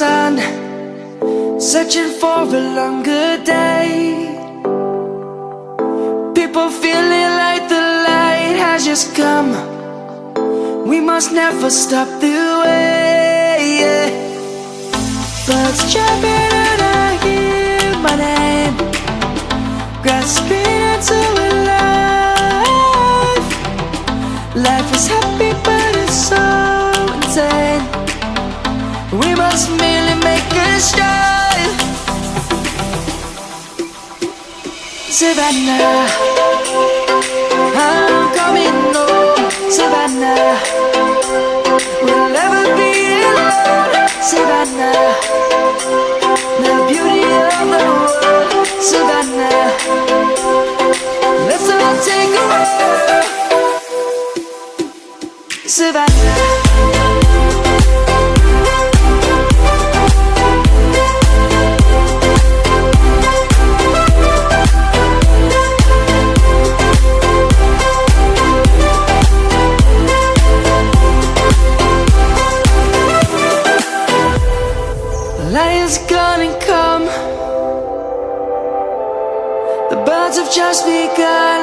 sun, searching for a longer day. People feeling like the light has just come. We must never stop the way. Birds jumping and I hear my name, grasping into a life. Life is happy but it's so insane. We must merely make a start. Savannah, I'm coming home. Savannah, we'll never be alone. Savannah, the beauty of the world. Savannah, let's all take a walk. Savannah. Lion's gonna come. The birds have just begun.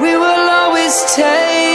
We will always take